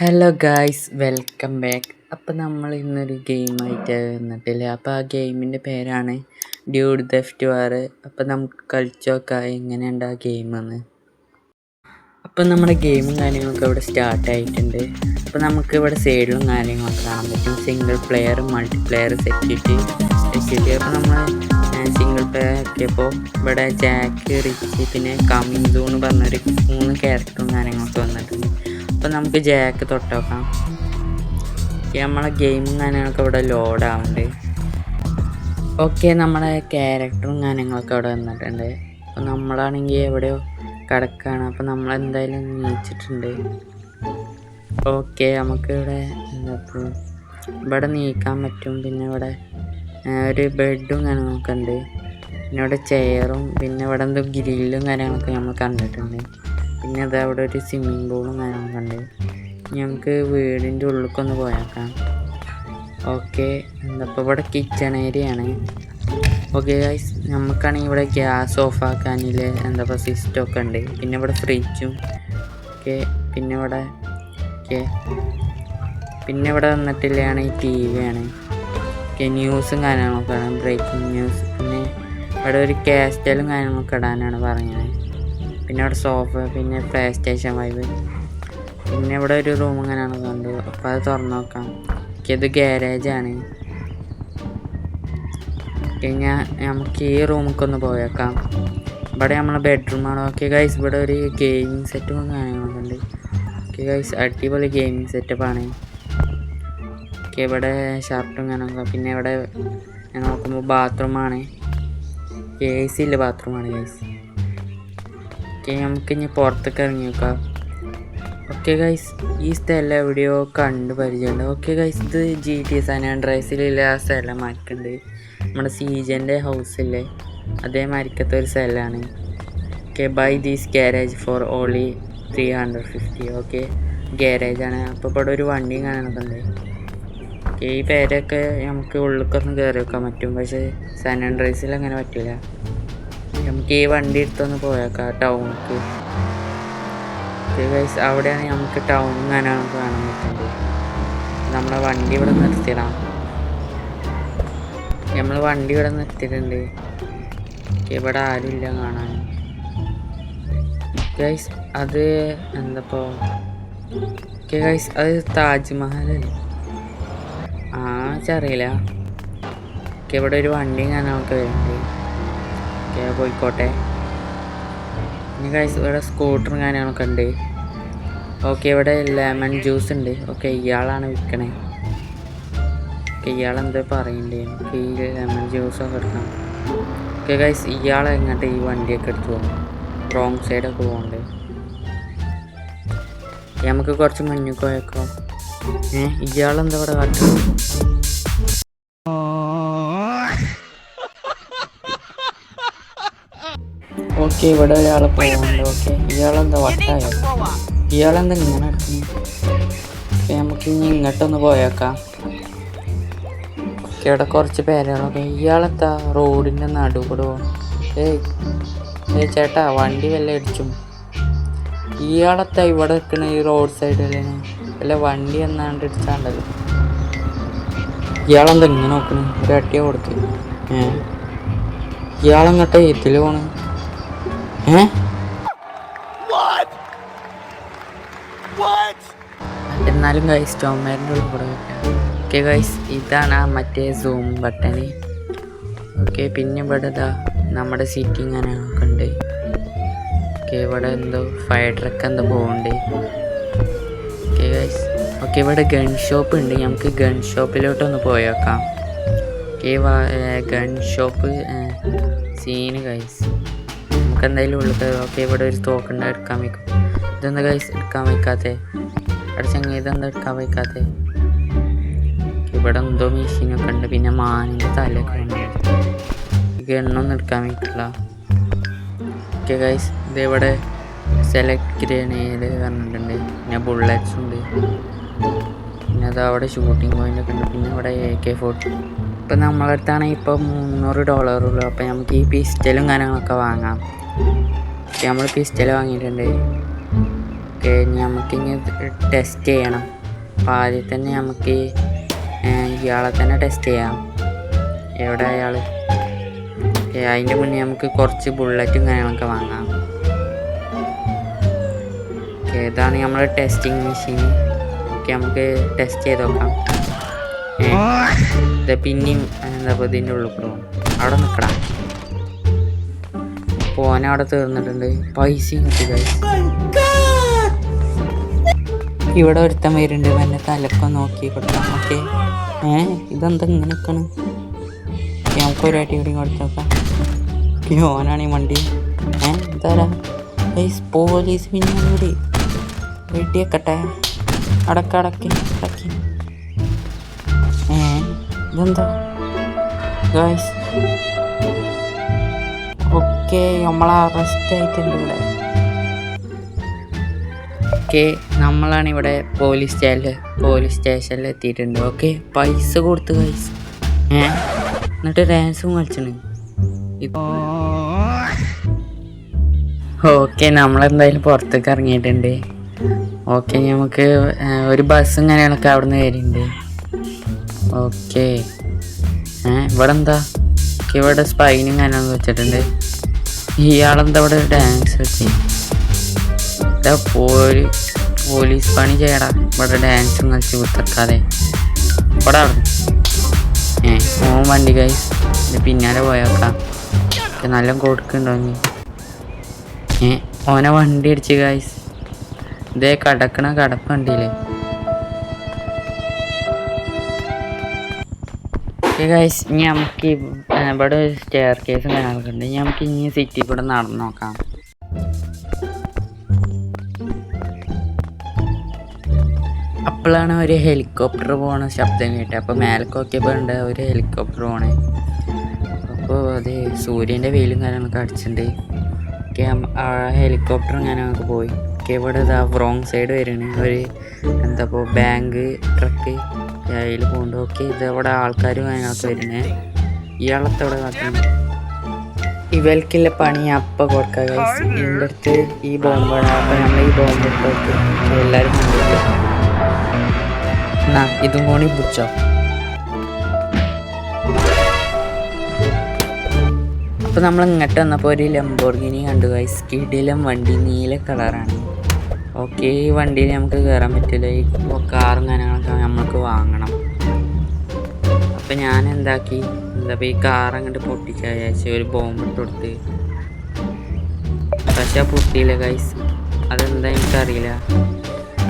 Hello guys, welcome back. അപ്പോൾ നമ്മൾ ഇന്നൊരു ഗെയിമായിട്ട് വന്നിട്ടില്ല. അപ്പോൾ ആ ഗെയിമിൻ്റെ പേരാണ് ഡ്യൂഡ് തെഫ്റ്റ് വാർ. അപ്പോൾ നമുക്ക് കളിച്ച് നോക്കാം എങ്ങനെയുണ്ട് ആ ഗെയിമെന്ന്. അപ്പോൾ നമ്മുടെ ഗെയിമും കാര്യങ്ങളൊക്കെ ഇവിടെ സ്റ്റാർട്ടായിട്ടുണ്ട്. അപ്പോൾ നമുക്ക് ഇവിടെ സൈഡിലും കാര്യങ്ങളൊക്കെ കാണാൻ പറ്റും. Single player, multiplayer, security. അപ്പോൾ നമ്മൾ സിംഗിൾ പ്ലെയർ ആക്കിയപ്പോൾ ഇവിടെ ജാക്ക്, റിച്ച്, പിന്നെ കമ്മിങ് സൂൺ പറഞ്ഞൊരു 3 ക്യാരക്ടറും കാര്യങ്ങളൊക്കെ വന്നിട്ടുണ്ട്. അപ്പോൾ നമുക്ക് ജാക്ക് തൊട്ട് നോക്കാം. നമ്മളെ ഗെയിമും കാര്യങ്ങളൊക്കെ ഇവിടെ ലോഡ് ആവുന്നുണ്ട്. ഓക്കെ, നമ്മളെ ക്യാരക്ടറും കാര്യങ്ങളൊക്കെ അവിടെ വന്നിട്ടുണ്ട്. അപ്പോൾ നമ്മളാണെങ്കിൽ എവിടെയോ കിടക്കുകയാണ്. അപ്പോൾ നമ്മളെന്തായാലും നീച്ചിട്ടുണ്ട്. ഓക്കെ, നമുക്ക് ഇവിടെ ഇവിടെ നീക്കാൻ പറ്റും. പിന്നെ ഇവിടെ ഒരു ബെഡും കാര്യങ്ങളൊക്കെ ഉണ്ട്. പിന്നെ ഇവിടെ ചെയറും, പിന്നെ ഇവിടെ എന്തോ ഗ്രില്ലും കാര്യങ്ങളൊക്കെ നമ്മൾ കണ്ടിട്ടുണ്ട്. പിന്നെ അത് അവിടെ ഒരു സ്വിമ്മിങ് പൂളും കാര്യങ്ങളൊക്കെ ഉണ്ട്. നമുക്ക് വീടിൻ്റെ ഉള്ളിലേക്കൊന്ന് പോയേക്കാം. ഓക്കെ, ഇപ്പോൾ ഇവിടെ കിച്ചൺ ഏരിയ ആണ്. ഓക്കെ ഗൈസ്, നമുക്കാണെങ്കിൽ ഇവിടെ ഗ്യാസ് ഓഫ് ആക്കാനിൽ സിസ്റ്റമൊക്കെ ഉണ്ട്. പിന്നെ ഇവിടെ ഫ്രിഡ്ജും. ഓക്കെ, പിന്നെ ഇവിടെ വന്നിട്ടില്ലാണ് ഈ ടി വി ആണ്. ഓക്കെ, ന്യൂസും കാര്യങ്ങളൊക്കെ ആണ്, ബ്രേക്കിംഗ് ന്യൂസ്. പിന്നെ ഇവിടെ ഒരു കാസ്റ്റലും കാര്യങ്ങളൊക്കെ ഇടാനാണ് പറഞ്ഞത്. പിന്നെ അവിടെ സോഫ, പിന്നെ പ്ലേ സ്റ്റേഷൻ 5. പിന്നെ ഇവിടെ ഒരു റൂം ഇങ്ങനെയാണ് കണ്ടു. അപ്പോൾ അത് തുറന്നു നോക്കാം. ഇത് ഗ്യാരേജാണ്. പിന്നെ നമുക്ക് ഈ റൂമൊക്കെ ഒന്ന് പോയേക്കാം. ഇവിടെ നമ്മളെ ബെഡ്റൂമാണ്. ഓക്കെ ഗൈസ്, ഇവിടെ ഒരു ഗെയിമിങ് സെറ്റും കാര്യങ്ങളൊക്കെ ഉണ്ട്. ഓക്കെ ഗൈസ്, അടിപൊളി ഗെയിമിങ് സെറ്റപ്പാണ്. ഓക്കെ, ഇവിടെ ഷർട്ടും കാര്യങ്ങളൊക്കെ. പിന്നെ ഇവിടെ ഞങ്ങൾ നോക്കുമ്പോൾ ബാത്റൂമാണ്. AC ഇല്ല ബാത്റൂമാണ് ഗൈസ്. ഓക്കെ, നമുക്കിനി പുറത്തേക്ക് ഇറങ്ങി നോക്കാം. ഓക്കെ ഗൈസ്, ഈ സ്ഥലം എവിടെയോ കണ്ട് പരിചയമുണ്ട്. ഓക്കെ ഗൈസ്, ഇത് GTA San Andreasലുള്ള ആ സ്ഥലം മാറ്റുന്നുണ്ട്. നമ്മുടെ സീജൻ്റെ ഹൗസില്ലേ അതേമാതിരിക്കത്തെ ഒരു സ്ഥലമാണ്. Okay, buy these garage for only 350. Okay, ഗാരേജാണ്. അപ്പോൾ ഇവിടെ ഒരു വണ്ടിയും കാണാനൊക്കെ ഉണ്ട്. ഓക്കെ, ഈ പേരൊക്കെ നമുക്ക് ഉള്ളിലേക്കൊന്ന് കയറി വെക്കാൻ പറ്റും. പക്ഷേ സാൻ ആൻഡ്രിയാസിൽ അങ്ങനെ പറ്റില്ല. നമുക്ക് ഈ വണ്ടി എടുത്തൊന്ന് പോയേക്കാം ടൗണിലേക്ക്. ഓക്കെ ഗൈസ്, അവിടെയാണ് നമുക്ക് ടൗണും കാണാനൊക്കെ കാണാൻ പറ്റുന്നത്. നമ്മളെ വണ്ടി ഇവിടെ നിർത്തിയിടാം. നമ്മൾ വണ്ടി ഇവിടെ നിർത്തിയിട്ടുണ്ട്. ഓക്കെ, ഇവിടെ ആരുമില്ല കാണാൻ. ഗൈസ്, അത് ഓക്കെ ഗൈസ്, അത് താജ്മഹലല്ലേ? അറിയില്ല. ഓക്കെ, ഇവിടെ ഒരു വണ്ടിയും കാണാനൊക്കെ വരുന്നുണ്ട്. ഓക്കെ, പോയിക്കോട്ടെ. പിന്നെ ഗൈസ്, ഇവിടെ സ്കൂട്ടറും കാര്യങ്ങളൊക്കെ ഉണ്ട്. ഓക്കെ, ഇവിടെ ലെമൺ ജ്യൂസ് ഉണ്ട്. ഓക്കെ, ഇയാളാണ് വിൽക്കണേ. ഓക്കെ, ഇയാളെന്തോ പറയണ്ടേ, നമുക്ക് ഈ ലെമൺ ജ്യൂസൊക്കെ എടുക്കണം. ഓക്കെ ഗൈസ്, ഇയാളെങ്ങോട്ട് ഈ വണ്ടിയൊക്കെ എടുത്ത് പോകും, റോങ് സൈഡൊക്കെ പോകുന്നുണ്ട്. നമുക്ക് കുറച്ച് മുന്നിൽ പോയേക്കോ. ഇയാളെന്താ ഇവിടെ കാട്ടും? ഓക്കെ, ഇവിടെ ഒരാൾ പോകുന്നുണ്ട്. ഓക്കെ, ഇയാളെന്താ വട്ടായോ? ഇയാളെന്താ ഇങ്ങനെ നടക്കുന്നു? ഓക്കെ, നമുക്ക് ഇനി ഇങ്ങോട്ടൊന്ന് പോയേക്കാം. ഓക്കെ, ഇവിടെ കുറച്ച് പേരുകളൊക്കെ. ഇയാളെന്താ റോഡിൻ്റെ നടുകൂടെ പോകും? ഏയ് ചേട്ടാ, വണ്ടി വല്ല അടിച്ചും. ഇയാളെത്താ ഇവിടെ നിൽക്കണ ഈ റോഡ് സൈഡിൽ? വല്ല വണ്ടി എന്നാണ്ട് ഇടിച്ചാണ്ടല്ലോ. ഇയാളെന്താ ഇങ്ങനെ നോക്കണേ? ഒരു അട്ടിയ കൊടുക്ക്. ഇയാളെങ്ങോട്ടാ ഇതിൽ പോണ്? എന്നാലും ഗൈസ്, ടോമേറിൻ്റെ ഉള്ളിൽ കൂടെ വയ്ക്കാം. ഓക്കെ ഗൈസ്, ഇതാണ് ആ മറ്റേ സൂം ബട്ടണ്. ഓക്കെ, പിന്നെ ഇവിടെ നമ്മുടെ സീറ്റിംഗ് അങ്ങനെയൊക്കെ ഉണ്ട്. ഓക്കെ, ഇവിടെ എന്തോ ഫയർ ട്രക്ക് എന്തോ പോകുന്നുണ്ട്. ഓക്കെ ഗൈസ്, ഓക്കെ, ഇവിടെ ഗൺ ഷോപ്പ് ഉണ്ട്. നമുക്ക് ഗൺ ഷോപ്പിലോട്ടൊന്ന് പോയേക്കാം. Okay, gun shop scene guys. നമുക്ക് എന്തായാലും ഉള്ളിൽ. ഓക്കെ, ഇവിടെ ഒരു തോക്കുണ്ട്, എടുക്കാൻ വയ്ക്കും. ഇതെന്താ ഗൈസ് എടുക്കാൻ വയ്ക്കാത്തേ? അവിടെ ചങ്ങ ഇതെന്താ എടുക്കാൻ വയ്ക്കാത്തേ? ഇവിടെ എന്തോ മെഷീനൊക്കെ ഉണ്ട്. പിന്നെ മാനിൻ്റെ തലയൊക്കെ ഉണ്ട്. ഗണ്ണൊന്നും എടുക്കാൻ വയ്ക്കില്ല. ഓക്കെ ഗൈസ്, ഇതിവിടെ സെലക്ട് ഗ്രനേഡ് പറഞ്ഞിട്ടുണ്ട്. പിന്നെ ബുള്ളറ്റ്സ് ഉണ്ട്. പിന്നെ അത് അവിടെ ഷൂട്ടിംഗ് പോയിൻ്റൊക്കെ ഉണ്ട്. പിന്നെ ഇവിടെ AK-40. ഇപ്പം നമ്മളടുത്താണെങ്കിൽ ഇപ്പോൾ $300 ഉള്ളൂ. അപ്പോൾ നമുക്ക് ഈ പിസ്റ്റലും കാര്യങ്ങളൊക്കെ വാങ്ങാം. നമ്മൾ പിസ്റ്റൽ വാങ്ങിയിട്ടുണ്ട്. ഓക്കെ, നമുക്കിനി ടെസ്റ്റ് ചെയ്യണം. അപ്പോൾ ആദ്യം തന്നെ നമുക്ക് ഇയാളെ തന്നെ ടെസ്റ്റ് ചെയ്യാം. എവിടെ അയാൾ? അതിൻ്റെ മുന്നേ നമുക്ക് കുറച്ച് ബുള്ളറ്റും കാര്യങ്ങളൊക്കെ വാങ്ങാം. ഇതാണ് നമ്മുടെ ടെസ്റ്റിംഗ് മെഷീൻ. ഓക്കെ, നമുക്ക് ടെസ്റ്റ് ചെയ്ത് നോക്കാം. പിന്നെയും എന്താ ഇതിൻ്റെ ഉള്ളിൽ കൂടും. അവിടെ നിൽക്കണം. പോനെ അവിടെ തീർന്നിട്ടുണ്ട്. പൈസയും കിട്ടി. ഇവിടെ ഒരുത്തം വരുന്നുണ്ട്. എന്നെ തലക്കം നോക്കി കൊടുക്കാം. ഓക്കെ, ഇതെന്താ ഇങ്ങനെ നിൽക്കണം? നമുക്ക് ഒരു അടി കൂടി കൊടുത്തോക്കാം. ഓനാണ് ഈ വണ്ടി. എന്താ പോലീസ് പിന്നെ കൂടി വെട്ടിയേക്കട്ടെ. അടക്കി. ഇതെന്താ ഗായ്സ്? ഓക്കെ, നമ്മളെ അറസ്റ്റ് ആയിട്ടുണ്ട് ഇവിടെ. ഓക്കെ, നമ്മളാണ് ഇവിടെ പോലീസ് സ്റ്റേഷനിൽ എത്തിയിട്ടുണ്ട്. ഓക്കെ, പൈസ കൊടുത്ത് ഗായ്സ്. എന്നിട്ട് ഡാൻസും കളിച്ചാണ്. ഓക്കെ, നമ്മളെന്തായാലും പുറത്തേക്ക് ഇറങ്ങിയിട്ടുണ്ട്. ഓക്കെ, നമുക്ക് ഒരു ബസ്സും കാര്യങ്ങളൊക്കെ അവിടെ നിന്ന് വരുന്നുണ്ട്. ഓക്കെ, ഇവിടെ എന്താ? ഇവിടെ സ്പൈനും കാര്യങ്ങളൊക്കെ വെച്ചിട്ടുണ്ട്. ഇയാളെന്താ ഇവിടെ ഡാൻസ് വെച്ച്? പോലീസ് പണി ചെയ്യടാ. ഇവിടെ ഡാൻസും കളിച്ച് കുത്തക്കാതെ ഇവിടെ അവിടെ ഓൻ വണ്ടി ഗൈസ് പിന്നാലെ പോയേക്കാം. നല്ല കൊടുക്കുന്നുണ്ടോ? ഓനെ വണ്ടി അടിച്ച് ഗൈസ്. ഇതേ കടക്കണ കടപ്പ് കണ്ടില്ലേ? ഗൈസ്, ഇനി നമുക്ക് ഇവിടെ സ്റ്റെയർ കേസും കാര്യങ്ങളൊക്കെ ഉണ്ട്. ഇനി നമുക്ക് ഇനി സിറ്റി കൂടെ നടന്നു നോക്കാം. അപ്പോഴാണ് ഒരു ഹെലികോപ്റ്റർ പോണ ശബ്ദം കേട്ടത്. അപ്പോൾ മേലേക്ക് നോക്കിയപ്പോൾ ഉണ്ട് ഒരു ഹെലികോപ്റ്റർ പോണേ. അപ്പോൾ അത് സൂര്യൻ്റെ വെയിലും കാര്യങ്ങളൊക്കെ അടിച്ചിട്ടുണ്ട്. ഓക്കെ, ആ ഹെലികോപ്റ്റർ കാര്യങ്ങളൊക്കെ പോയി. ഓക്കെ, ഇവിടെ ഇതാ റോങ് സൈഡ് വരുന്നു. ഒരു എന്താ ഇപ്പോൾ ബാങ്ക് ട്രക്ക് അതിൽ പോകുന്നുണ്ട്. ഓക്കെ, ഇതവിടെ ആൾക്കാരും കാര്യങ്ങളൊക്കെ വരുന്നേ. ഇയാളത്തോടെ കാട്ടുന്നു. ഇവൽക്കുള്ള പണി അപ്പം കൊടുക്കുക ഗൈസ്. ഇതിൻ്റെ അടുത്ത് ഈ ബോംബാണ്. അപ്പം നമ്മൾ ഈ ബോംബ് ഇട്ടോട്ട് എല്ലാവരും കണ്ടിട്ട് എന്നാ ഇതും കൂടി പിടിച്ചോ. അപ്പോൾ നമ്മൾ ഇങ്ങോട്ട് വന്നപ്പോൾ ഒരു ലംബോർഗിനി കണ്ടു ഗൈസ്. കിടിലം വണ്ടി, നീല കളറാണ്. ഓക്കെ, ഈ വണ്ടിയിൽ നമുക്ക് കയറാൻ പറ്റില്ല. ഈ കാറും കാര്യങ്ങളൊക്കെ നമുക്ക് വാങ്ങണം. അപ്പം ഞാൻ എന്താക്കി, ഈ കാർ അങ്ങോട്ട് പൊട്ടിച്ച വിചാരിച്ച് ഒരു ബോംബ് ഇട്ട് കൊടുത്ത്. പക്ഷെ പൊട്ടിയില്ല ഗൈസ്. അതെന്താ എനിക്കറിയില്ല.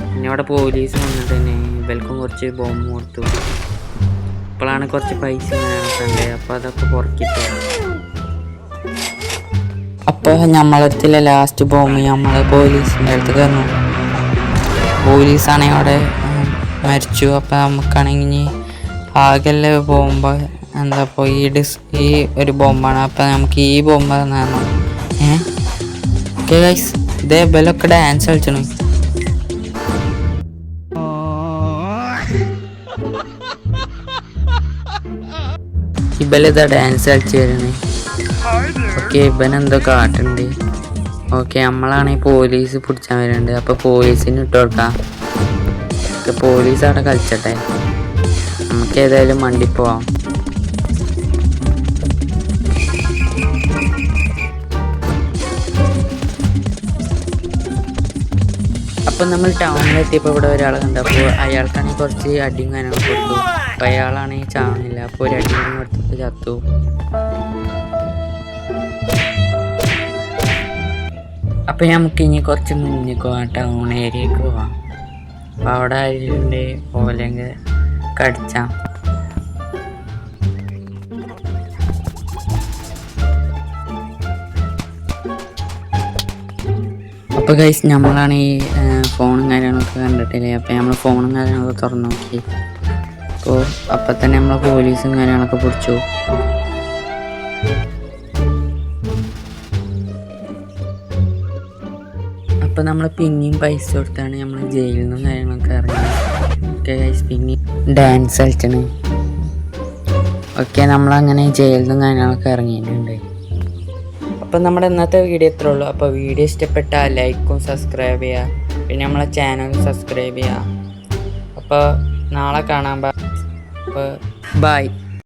പിന്നെ അവിടെ പോലീസ് വന്നിട്ട് തന്നെ ഇവൽക്കും കുറച്ച് ബോംബ് കൊടുത്തു. ഇപ്പോഴാണ് കുറച്ച് പൈസ കണ്ടത്. അപ്പോൾ അതൊക്കെ പുറക്കിട്ട് അപ്പോൾ നമ്മളടുത്തില്ല ലാസ്റ്റ് ബോംബ് നമ്മൾ പോലീസിൻ്റെ അടുത്ത് കയറുന്നു. പോലീസാണെങ്കിൽ അവിടെ മരിച്ചു. അപ്പോൾ നമുക്കാണെങ്കിൽ ആകെല്ല ബോംബ് എന്താ ഇപ്പോൾ ഈ ഒരു ബോംബാണ്. അപ്പം നമുക്ക് ഈ ബോംബ് തന്നാണ്. ഓക്കെ ഗൈസ്, ഇതേ ബലൊക്കെ ഡാൻസ് കളിച്ചു. ഇബലിതാ ഡാൻസ് കളിച്ച് വരുന്നത്. ഓക്കെ, ഇവനെന്തോ കാട്ടുണ്ട്. ഓക്കെ, നമ്മളാണെങ്കിൽ പോലീസ് പിടിച്ചാൽ വരുന്നുണ്ട്. അപ്പോൾ പോലീസിന് ഇട്ട് കൊടുക്കാം. ഓക്കെ, പോലീസ് അവിടെ കളിച്ചട്ടെ. നമുക്ക് ഏതായാലും വണ്ടി പോവാം. അപ്പം നമ്മൾ ടൗണിലെത്തിയപ്പോൾ ഇവിടെ ഒരാൾ കണ്ടു. അപ്പോൾ അയാൾക്കാണെങ്കിൽ കുറച്ച് അടിയും കാര്യങ്ങളൊക്കെ കൊടുത്തു. അപ്പോൾ അയാളാണെങ്കിൽ ചാവണില്ല. അപ്പോൾ ഒരു അടിയും കൊടുത്തിട്ട് ചത്തു. അപ്പം നമുക്കിനി കുറച്ച് മുന്നിൽ പോവാം, ടൗൺ ഏരിയക്ക് പോവാം. അപ്പോൾ അവിടെ ആരുണ്ട് ഓലെങ്കിൽ കടിച്ചാം. അപ്പോൾ ഗൈസ്, നമ്മളാണ് ഈ ഫോണും കാര്യങ്ങളൊക്കെ കണ്ടിട്ടില്ലേ. അപ്പോൾ നമ്മൾ ഫോണും കാര്യങ്ങളൊക്കെ തുറന്നു നോക്കി. അപ്പം തന്നെ നമ്മൾ പോലീസും കാര്യങ്ങളൊക്കെ പിടിച്ചു. അപ്പോൾ നമ്മൾ പിന്നെയും പൈസ കൊടുത്താണ് നമ്മൾ ജയിലിൽ നിന്നും കാര്യങ്ങളൊക്കെ ഇറങ്ങി. ഓക്കെ ഗൈസ്, പിന്നെ ഡാൻസ് കളിച്ചാണ്. ഓക്കെ, നമ്മളങ്ങനെ ജയിലിൽ നിന്നും കാര്യങ്ങളൊക്കെ ഇറങ്ങിയിട്ടുണ്ട്. അപ്പം നമ്മുടെ ഇന്നത്തെ വീഡിയോ ഇത്രേ ഉള്ളൂ. അപ്പോൾ വീഡിയോ ഇഷ്ടപ്പെട്ടാൽ ലൈക്കും സബ്സ്ക്രൈബ് ചെയ്യുക. പിന്നെ നമ്മളെ ചാനൽ സബ്സ്ക്രൈബ് ചെയ്യുക. അപ്പോൾ നാളെ കാണാം. അപ്പോൾ ബൈ.